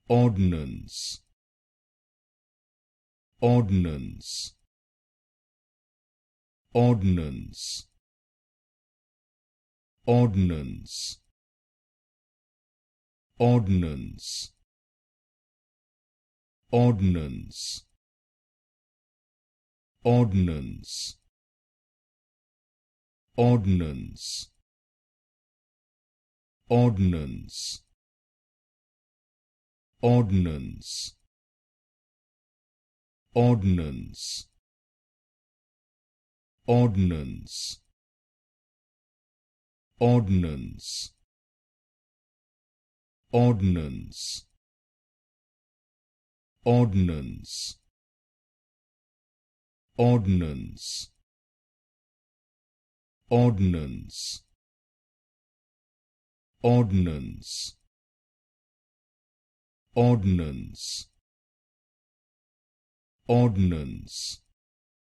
Ordinance, ordinance, ordinance, ordinance, ordinance, ordinance, ordinance, ordinance, ordinance, ordinance, ordinance, ordinance, ordinance, ordinance, ordinance, ordinance, ordinance, ordinance, ordinance, ordinance,